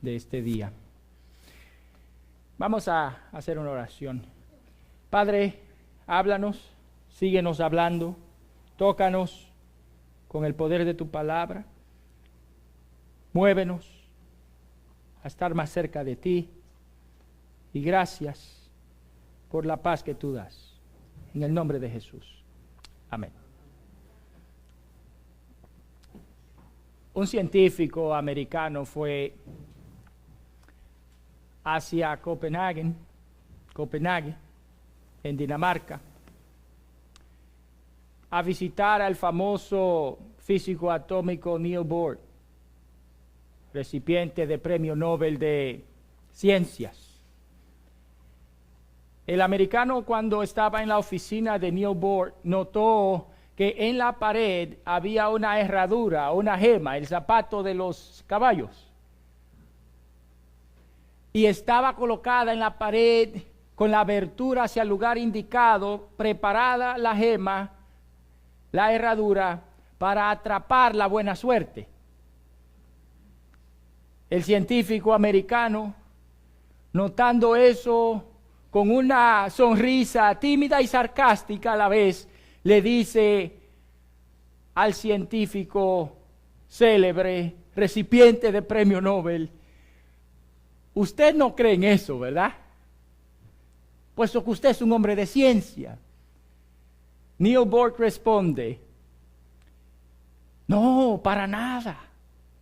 de este día. Vamos a hacer una oración. Padre, háblanos, síguenos hablando, tócanos con el poder de tu palabra, muévenos a estar más cerca de ti y gracias por la paz que tú das. En el nombre de Jesús. Amén. Un científico americano fue hacia Copenhague, en Dinamarca, a visitar al famoso físico atómico Niels Bohr, recipiente de Premio Nobel de Ciencias. El americano, cuando estaba en la oficina de Niels Bohr, notó que en la pared había una herradura, una gema, el zapato de los caballos. Y estaba colocada en la pared con la abertura hacia el lugar indicado, preparada la gema, la herradura, para atrapar la buena suerte. El científico americano, notando eso, con una sonrisa tímida y sarcástica a la vez, le dice al científico célebre, recipiente de Premio Nobel: usted no cree en eso, ¿verdad? Puesto que usted es un hombre de ciencia. Niels Bohr responde: no, para nada,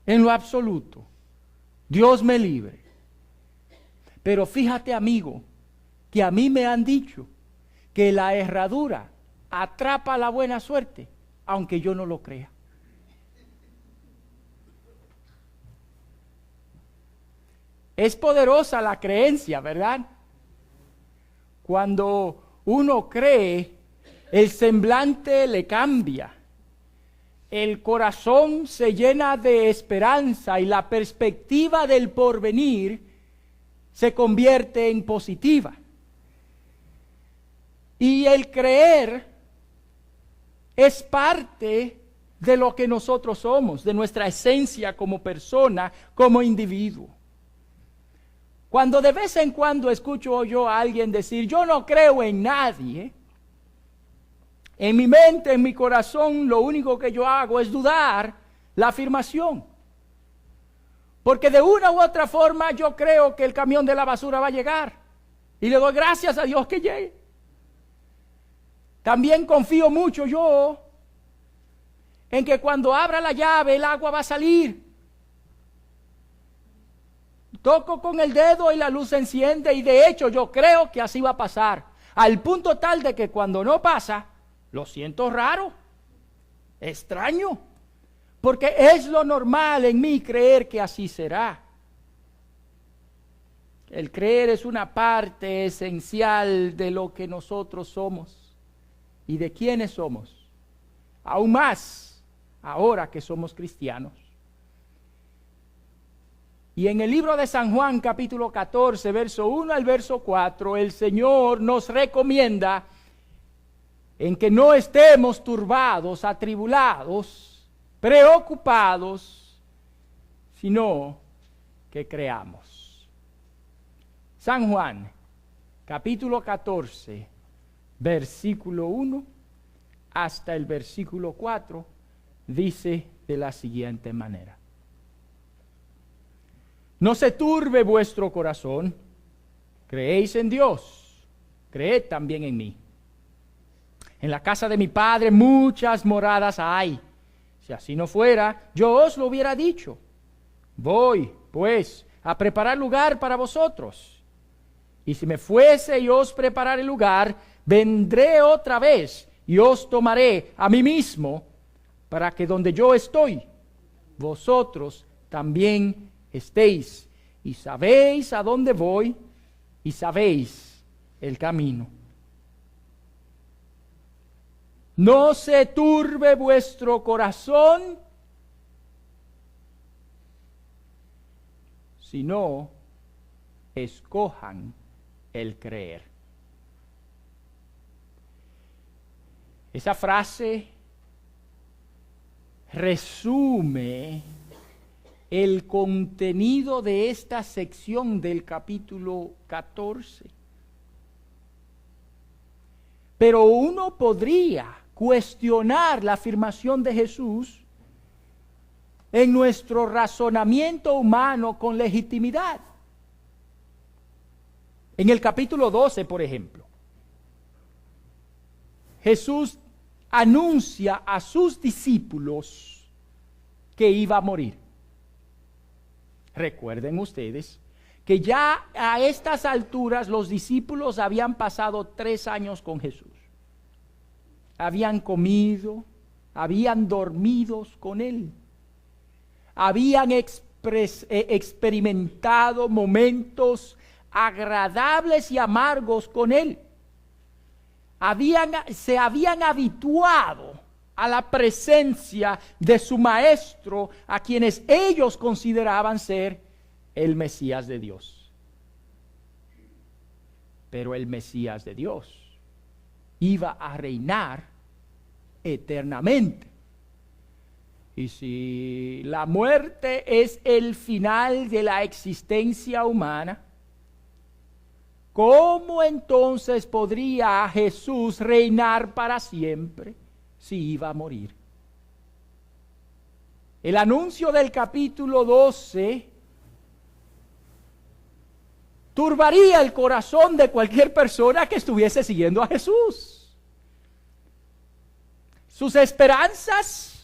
en lo absoluto. Dios me libre. Pero fíjate, amigo, que a mí me han dicho que la herradura atrapa la buena suerte, aunque yo no lo crea. Es poderosa la creencia, ¿verdad? Cuando uno cree, el semblante le cambia, el corazón se llena de esperanza y la perspectiva del porvenir se convierte en positiva. Y el creer es parte de lo que nosotros somos, de nuestra esencia como persona, como individuo. Cuando de vez en cuando escucho yo a alguien decir: yo no creo en nadie, en mi mente, en mi corazón, lo único que yo hago es dudar la afirmación. Porque de una u otra forma yo creo que el camión de la basura va a llegar. Y le doy gracias a Dios que llegue. También confío mucho yo en que cuando abra la llave el agua va a salir. Toco con el dedo y la luz se enciende, y de hecho yo creo que así va a pasar. Al punto tal de que cuando no pasa, lo siento raro, extraño, porque es lo normal en mí creer que así será. El creer es una parte esencial de lo que nosotros somos y de quiénes somos, aún más ahora que somos cristianos. Y en el libro de San Juan, capítulo 14, verso 1 al verso 4, el Señor nos recomienda en que no estemos turbados, atribulados, preocupados, sino que creamos. San Juan, capítulo 14, versículo 1 hasta el versículo 4, dice de la siguiente manera: no se turbe vuestro corazón, creéis en Dios, creed también en mí. En la casa de mi Padre muchas moradas hay. Si así no fuera, yo os lo hubiera dicho. Voy, pues, a preparar lugar para vosotros. Y si me fuese y os prepararé lugar, vendré otra vez y os tomaré a mí mismo, para que donde yo estoy, vosotros también estéis. Y sabéis a dónde voy y sabéis el camino. No se turbe vuestro corazón, sino escojan el creer. Esa frase resume el contenido de esta sección del capítulo 14. Pero uno podría cuestionar la afirmación de Jesús en nuestro razonamiento humano con legitimidad. En el capítulo 12, por ejemplo, Jesús anuncia a sus discípulos que iba a morir. Recuerden ustedes que ya a estas alturas los discípulos habían pasado 3 años con Jesús. Habían comido, habían dormido con Él. Habían experimentado momentos agradables y amargos con Él. Se habían habituado a la presencia de su maestro, a quienes ellos consideraban ser el Mesías de Dios. Pero el Mesías de Dios iba a reinar eternamente. Y si la muerte es el final de la existencia humana, ¿cómo entonces podría Jesús reinar para siempre si iba a morir? El anuncio del capítulo 12 turbaría el corazón de cualquier persona que estuviese siguiendo a Jesús. Sus esperanzas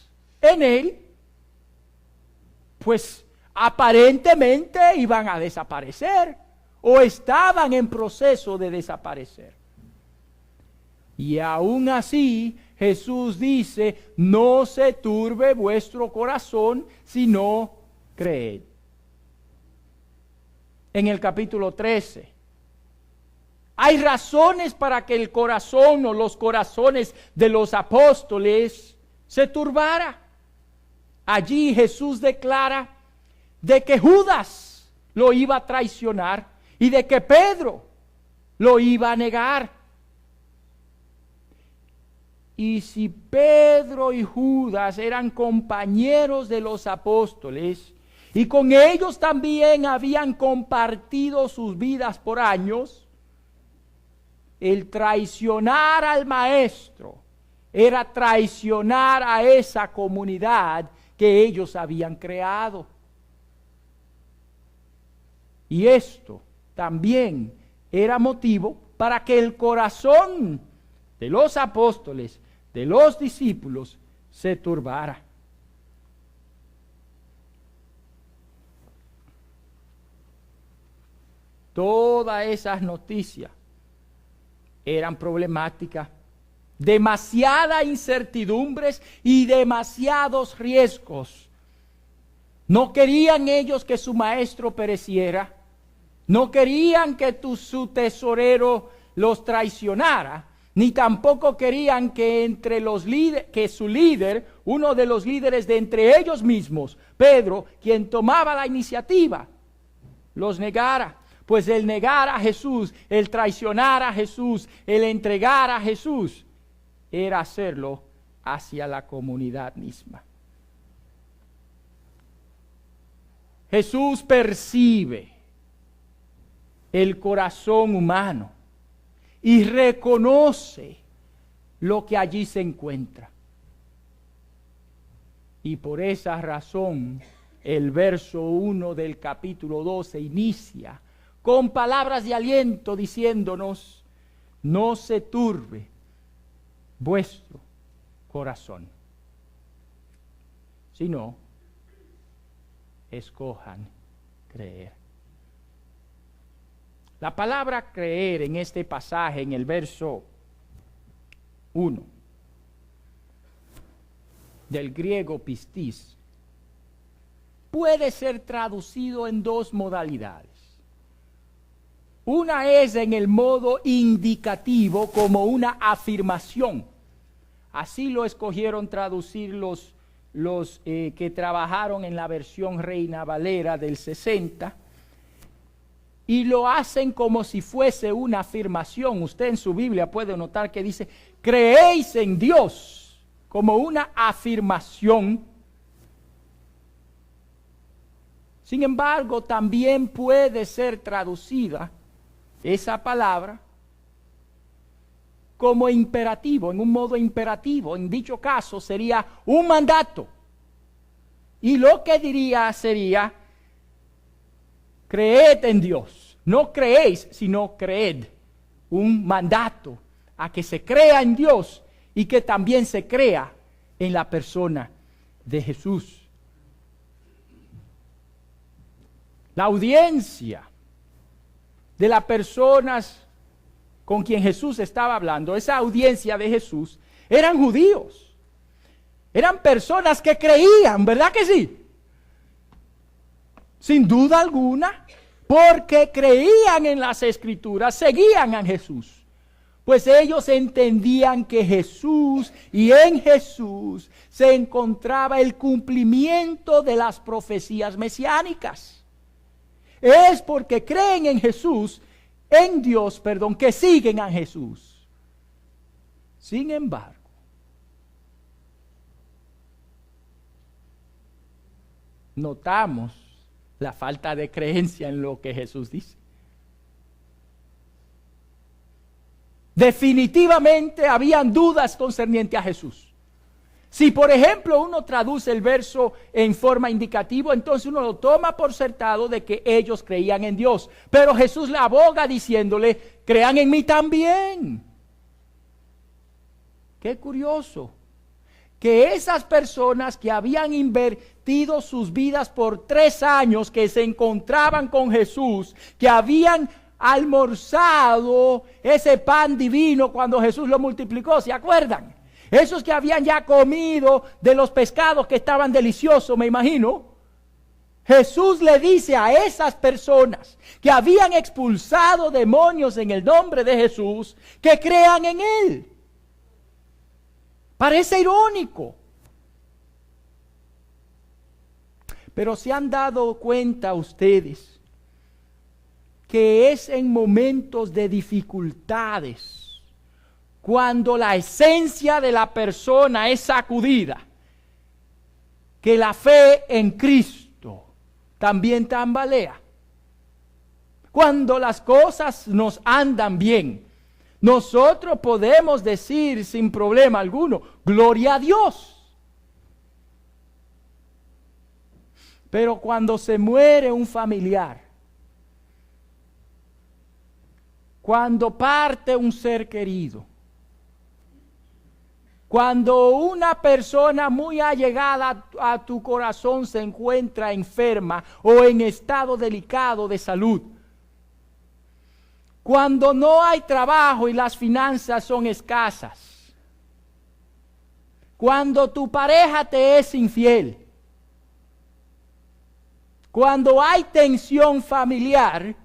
en Él, pues aparentemente iban a desaparecer o estaban en proceso de desaparecer. Y aún así Jesús dice: no se turbe vuestro corazón, sino creed. En el capítulo 13, hay razones para que el corazón o los corazones de los apóstoles se turbara. Allí Jesús declara de que Judas lo iba a traicionar y de que Pedro lo iba a negar. Y si Pedro y Judas eran compañeros de los apóstoles y con ellos también habían compartido sus vidas por años, el traicionar al maestro era traicionar a esa comunidad que ellos habían creado. Y esto también era motivo para que el corazón de los apóstoles, de los discípulos, se turbara. Todas esas noticias eran problemáticas, demasiadas incertidumbres y demasiados riesgos. No querían ellos que su maestro pereciera, no querían que su tesorero los traicionara, ni tampoco querían que entre los que su líder, uno de los líderes de entre ellos mismos, Pedro, quien tomaba la iniciativa, los negara. Pues el negar a Jesús, el traicionar a Jesús, el entregar a Jesús, era hacerlo hacia la comunidad misma. Jesús percibe el corazón humano y reconoce lo que allí se encuentra. Y por esa razón, el verso 1 del capítulo 12 inicia con palabras de aliento diciéndonos: no se turbe vuestro corazón, sino escojan creer. La palabra creer en este pasaje, en el verso 1, del griego pistis, puede ser traducido en 2 modalidades. Una es en el modo indicativo, como una afirmación. Así lo escogieron traducir los que trabajaron en la versión Reina Valera del 60. Y lo hacen como si fuese una afirmación. Usted en su Biblia puede notar que dice: creéis en Dios, como una afirmación. Sin embargo, también puede ser traducida esa palabra como imperativo, en un modo imperativo. En dicho caso sería un mandato. Y lo que diría sería, creed en Dios. No creéis, sino creed. Un mandato a que se crea en Dios y que también se crea en la persona de Jesús. La audiencia de las personas con quien Jesús estaba hablando, esa audiencia de Jesús, eran judíos. Eran personas que creían, ¿verdad que sí? Sin duda alguna, porque creían en las Escrituras, seguían a Jesús. Pues ellos entendían que Jesús y en Jesús se encontraba el cumplimiento de las profecías mesiánicas. Es porque creen en Jesús, en Dios, que siguen a Jesús. Sin embargo, notamos la falta de creencia en lo que Jesús dice. Definitivamente habían dudas concernientes a Jesús. Si por ejemplo uno traduce el verso en forma indicativa, entonces uno lo toma por certado de que ellos creían en Dios. Pero Jesús le aboga diciéndole, crean en mí también. Qué curioso, que esas personas que habían invertido sus vidas por 3 años, que se encontraban con Jesús, que habían almorzado ese pan divino cuando Jesús lo multiplicó, ¿se acuerdan? Esos que habían ya comido de los pescados que estaban deliciosos, me imagino. Jesús le dice a esas personas que habían expulsado demonios en el nombre de Jesús, que crean en Él. Parece irónico. Pero ¿se han dado cuenta ustedes que es en momentos de dificultades, cuando la esencia de la persona es sacudida, que la fe en Cristo también tambalea? Cuando las cosas nos andan bien, nosotros podemos decir sin problema alguno, gloria a Dios. Pero cuando se muere un familiar, cuando parte un ser querido, cuando una persona muy allegada a tu corazón se encuentra enferma o en estado delicado de salud, cuando no hay trabajo y las finanzas son escasas, cuando tu pareja te es infiel, cuando hay tensión familiar,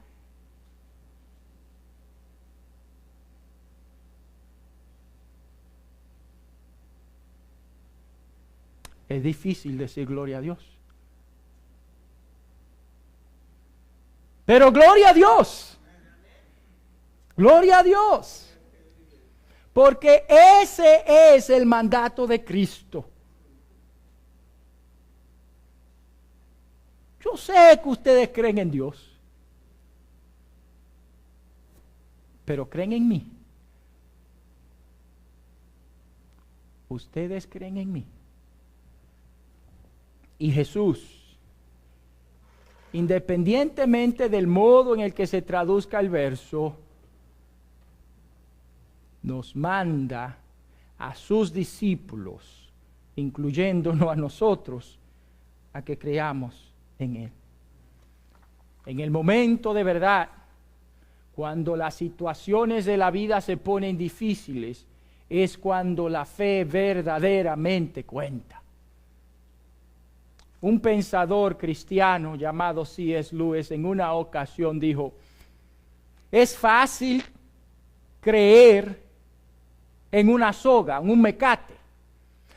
es difícil decir gloria a Dios. Pero gloria a Dios. Gloria a Dios. Porque ese es el mandato de Cristo. Yo sé que ustedes creen en Dios, pero creen en mí. Ustedes creen en mí. Y Jesús, independientemente del modo en el que se traduzca el verso, nos manda a sus discípulos, incluyéndonos a nosotros, a que creamos en Él. En el momento de verdad, cuando las situaciones de la vida se ponen difíciles, es cuando la fe verdaderamente cuenta. Un pensador cristiano llamado C.S. Lewis en una ocasión dijo, es fácil creer en una soga, en un mecate,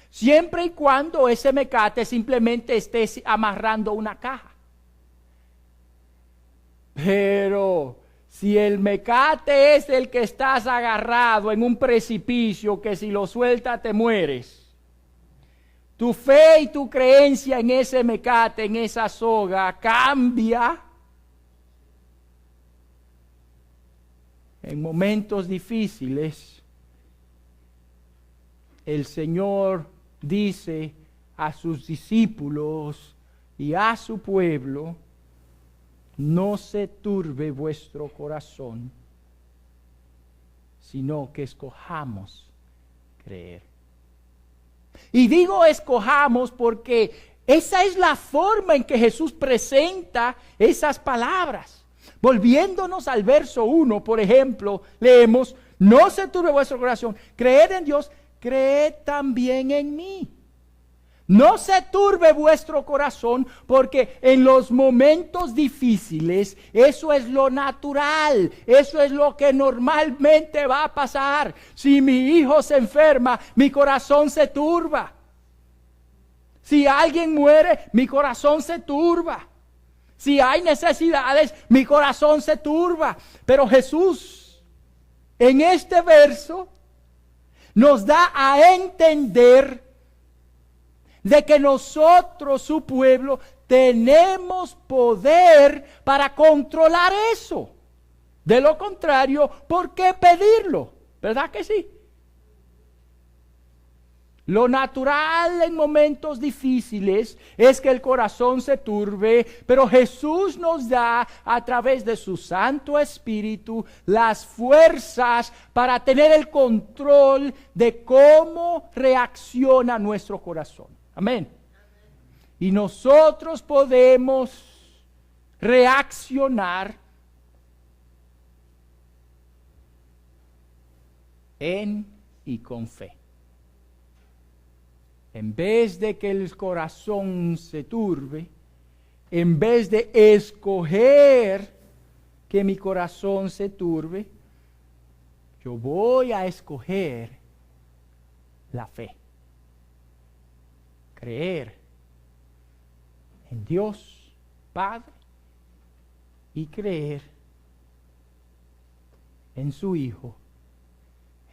siempre y cuando ese mecate simplemente esté amarrando una caja. Pero si el mecate es el que estás agarrado en un precipicio que si lo sueltas te mueres, tu fe y tu creencia en ese mecate, en esa soga, cambia en momentos difíciles. El Señor dice a sus discípulos y a su pueblo: no se turbe vuestro corazón, sino que escojamos creer. Y digo escojamos porque esa es la forma en que Jesús presenta esas palabras. Volviéndonos al verso 1, por ejemplo, leemos: no se turbe vuestro corazón, creed en Dios, creed también en mí. No se turbe vuestro corazón, porque en los momentos difíciles eso es lo natural, eso es lo que normalmente va a pasar. Si mi hijo se enferma, mi corazón se turba. Si alguien muere, mi corazón se turba. Si hay necesidades, mi corazón se turba. Pero Jesús, en este verso, nos da a entender de que nosotros, su pueblo, tenemos poder para controlar eso. De lo contrario, ¿por qué pedirlo? ¿Verdad que sí? Lo natural en momentos difíciles es que el corazón se turbe, pero Jesús nos da a través de su Santo Espíritu las fuerzas para tener el control de cómo reacciona nuestro corazón. Amén. Y nosotros podemos reaccionar en y con fe. En vez de que el corazón se turbe, en vez de escoger que mi corazón se turbe, yo voy a escoger la fe. Creer en Dios Padre y creer en su Hijo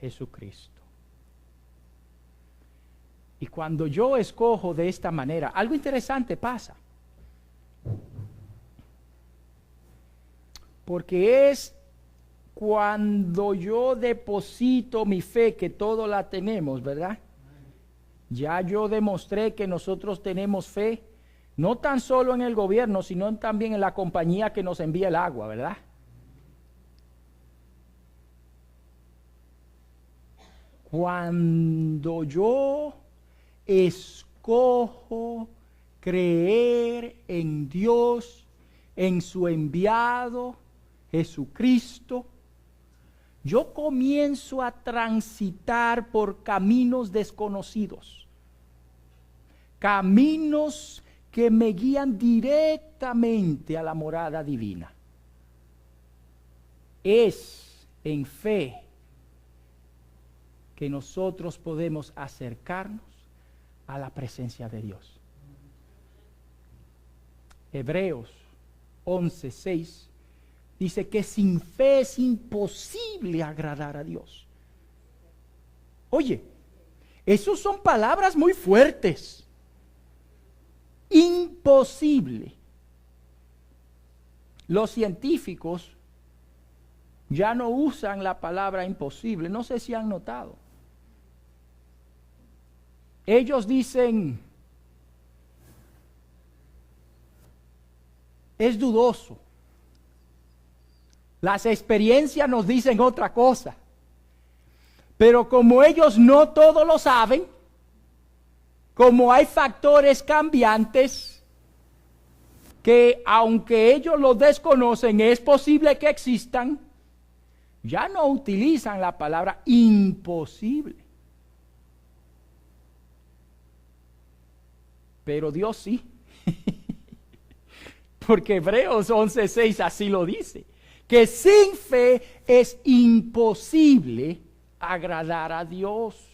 Jesucristo. Y cuando yo escojo de esta manera, algo interesante pasa. Porque es cuando yo deposito mi fe, que todos la tenemos, ¿verdad? Ya yo demostré que nosotros tenemos fe, no tan solo en el gobierno, sino también en la compañía que nos envía el agua, ¿verdad? Cuando yo escojo creer en Dios, en su enviado Jesucristo, yo comienzo a transitar por caminos desconocidos, caminos que me guían directamente a la morada divina. Es en fe que nosotros podemos acercarnos a la presencia de Dios. Hebreos 11:6 dice que sin fe es imposible agradar a Dios. Oye, esas son palabras muy fuertes. Imposible. Los científicos ya no usan la palabra imposible. No sé si han notado. Ellos dicen, es dudoso. Las experiencias nos dicen otra cosa. Pero como ellos no todo lo saben, como hay factores cambiantes que aunque ellos lo desconocen, es posible que existan, ya no utilizan la palabra imposible. Pero Dios sí. Porque Hebreos 11:6 así lo dice. Que sin fe es imposible agradar a Dios.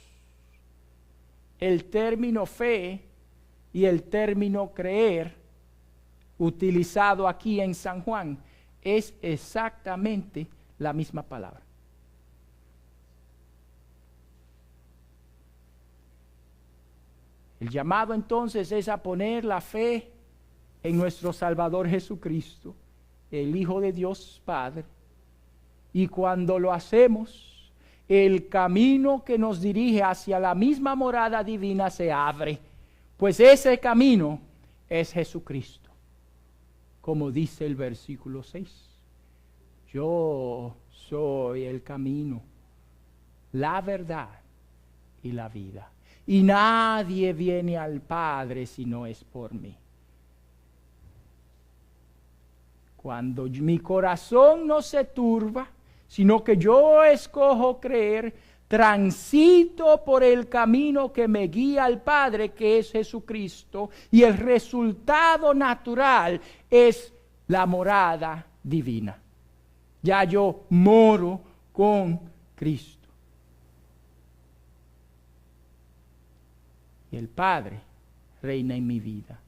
El término fe y el término creer, utilizado aquí en San Juan, es exactamente la misma palabra. El llamado entonces es a poner la fe en nuestro Salvador Jesucristo, el Hijo de Dios Padre. Y cuando lo hacemos, el camino que nos dirige hacia la misma morada divina se abre, pues ese camino es Jesucristo, como dice el versículo 6. Yo soy el camino, la verdad y la vida. Y nadie viene al Padre si no es por mí. Cuando mi corazón no se turba, sino que yo escojo creer, transito por el camino que me guía al Padre, que es Jesucristo, y el resultado natural es la morada divina. Ya yo moro con Cristo. Y el Padre reina en mi vida.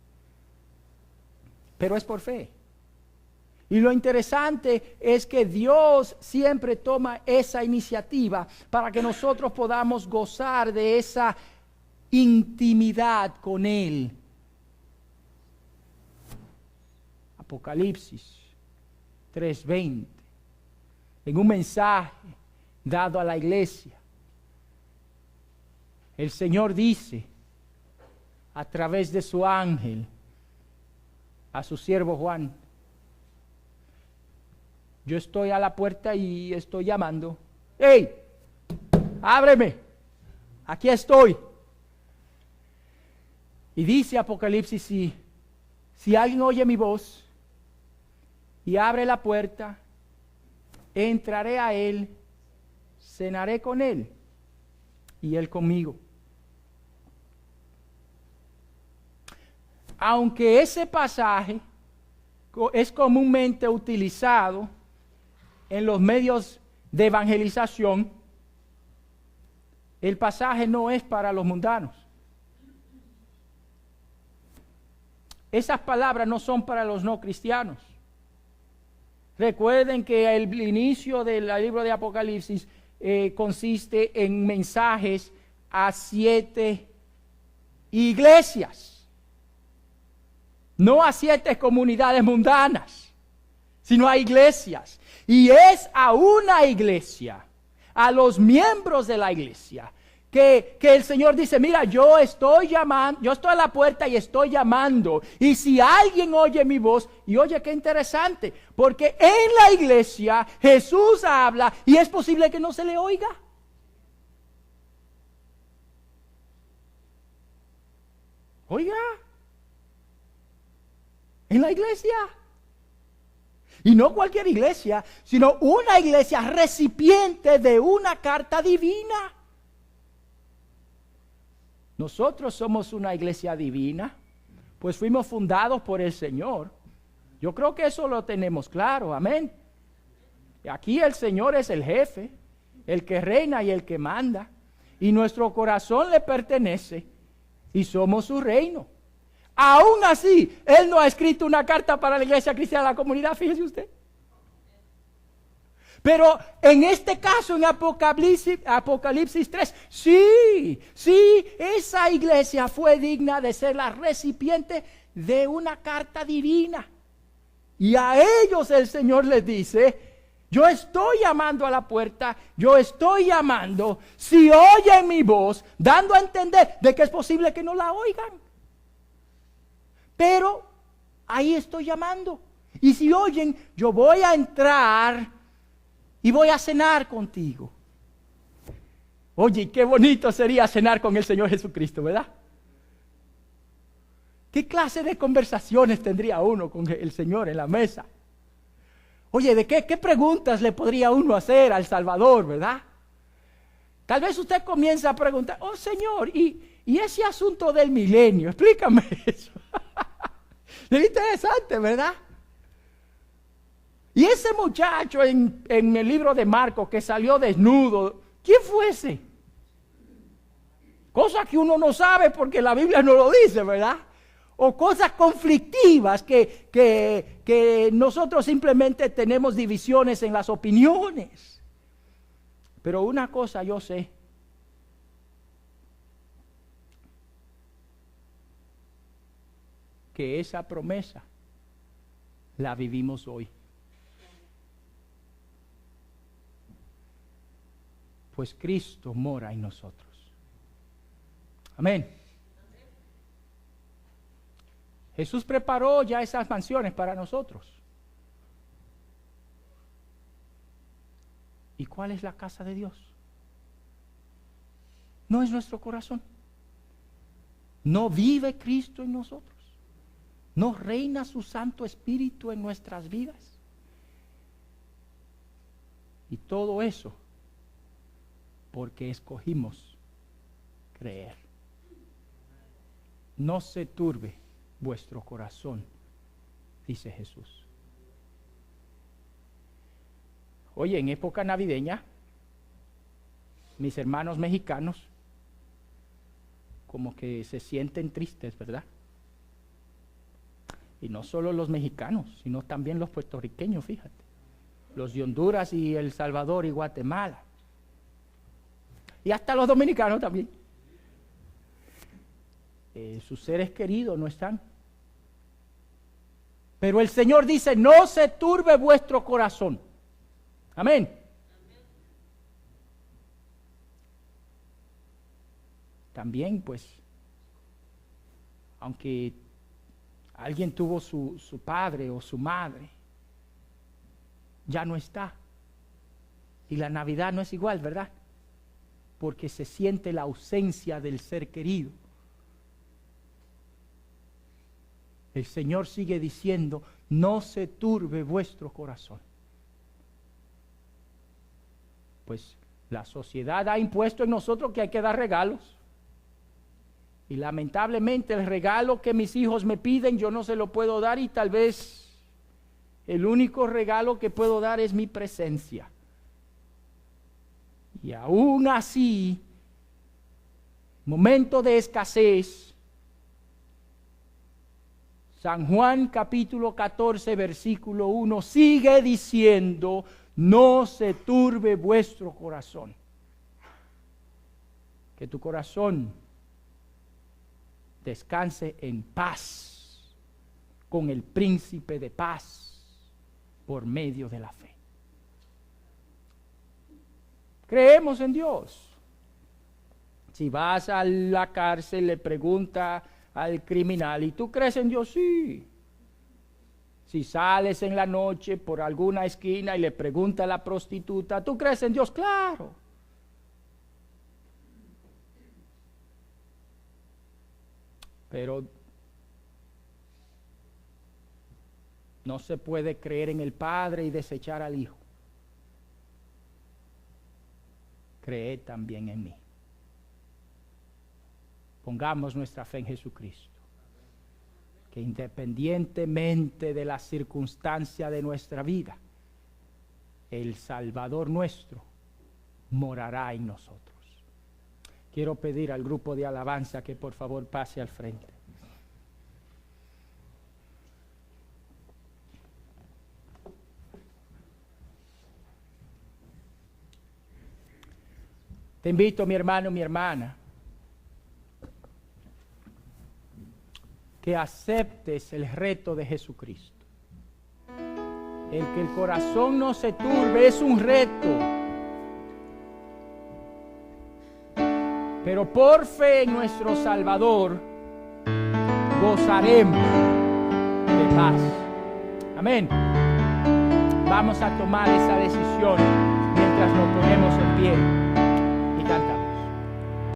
Pero es por fe. Y lo interesante es que Dios siempre toma esa iniciativa para que nosotros podamos gozar de esa intimidad con Él. Apocalipsis 3:20, en un mensaje dado a la iglesia, el Señor dice a través de su ángel a su siervo Juan: yo estoy a la puerta y estoy llamando. ¡Hey! ¡Ábreme! Aquí estoy. Y dice Apocalipsis, si alguien oye mi voz y abre la puerta, entraré a él, cenaré con él y él conmigo. Aunque ese pasaje es comúnmente utilizado en los medios de evangelización, el pasaje no es para los mundanos. Esas palabras no son para los no cristianos. Recuerden que el inicio del libro de Apocalipsis consiste en mensajes a 7 iglesias, no a 7 comunidades mundanas, sino a iglesias. Y es a una iglesia, a los miembros de la iglesia, que el Señor dice: mira, yo estoy llamando, yo estoy a la puerta y estoy llamando. Y si alguien oye mi voz, y oye qué interesante, porque en la iglesia Jesús habla y es posible que no se le oiga. Oiga, en la iglesia. Y no cualquier iglesia, sino una iglesia recipiente de una carta divina. Nosotros somos una iglesia divina, pues fuimos fundados por el Señor. Yo creo que eso lo tenemos claro, amén. Aquí el Señor es el jefe, el que reina y el que manda. Y nuestro corazón le pertenece y somos su reino. Aún así, Él no ha escrito una carta para la iglesia cristiana de la comunidad, fíjese usted. Pero en este caso, en Apocalipsis 3, sí, esa iglesia fue digna de ser la recipiente de una carta divina. Y a ellos el Señor les dice: yo estoy llamando a la puerta, yo estoy llamando. Si oyen mi voz, dando a entender de que es posible que no la oigan, pero ahí estoy llamando. Y si oyen, yo voy a entrar y voy a cenar contigo. Oye, qué bonito sería cenar con el Señor Jesucristo, ¿verdad? ¿Qué clase de conversaciones tendría uno con el Señor en la mesa? Oye, ¿de qué preguntas le podría uno hacer al Salvador, verdad? Tal vez usted comienza a preguntar: oh Señor, y ese asunto del milenio, explícame eso. Es interesante, ¿verdad? Y ese muchacho en el libro de Marcos que salió desnudo, ¿quién fue ese? Cosa que uno no sabe porque la Biblia no lo dice, ¿verdad? O cosas conflictivas que nosotros simplemente tenemos divisiones en las opiniones. Pero una cosa yo sé: que esa promesa la vivimos hoy. Pues Cristo mora en nosotros. Amén. Jesús preparó ya esas mansiones para nosotros. ¿Y cuál es la casa de Dios? No es nuestro corazón. No vive Cristo en nosotros. No reina su Santo Espíritu en nuestras vidas. Y todo eso porque escogimos creer. No se turbe vuestro corazón, dice Jesús. Oye, en época navideña, mis hermanos mexicanos como que se sienten tristes, ¿verdad? Y no solo los mexicanos, sino también los puertorriqueños, fíjate. Los de Honduras y El Salvador y Guatemala. Y hasta los dominicanos también. Sus seres queridos no están. Pero el Señor dice, no se turbe vuestro corazón. Amén. También, pues, aunque alguien tuvo su padre o su madre, ya no está. Y la Navidad no es igual, ¿verdad? Porque se siente la ausencia del ser querido. El Señor sigue diciendo, no se turbe vuestro corazón. Pues la sociedad ha impuesto en nosotros que hay que dar regalos. Y lamentablemente el regalo que mis hijos me piden yo no se lo puedo dar, y tal vez el único regalo que puedo dar es mi presencia. Y aún así, momento de escasez, San Juan capítulo 14 versículo 1 sigue diciendo, no se turbe vuestro corazón. Que tu corazón descanse en paz con el príncipe de paz por medio de la fe. Creemos en Dios. Si vas a la cárcel, le pregunta al criminal, ¿y tú crees en Dios? Sí. Si sales en la noche por alguna esquina y le pregunta a la prostituta, ¿tú crees en Dios? Claro. Pero no se puede creer en el Padre y desechar al Hijo. Cree también en mí. Pongamos nuestra fe en Jesucristo, que independientemente de la circunstancia de nuestra vida, el Salvador nuestro morará en nosotros. Quiero pedir al grupo de alabanza que por favor pase al frente. Te invito, mi hermano, mi hermana, que aceptes el reto de Jesucristo. El que el corazón no se turbe es un reto. Pero por fe en nuestro Salvador gozaremos de paz. Amén. Vamos a tomar esa decisión.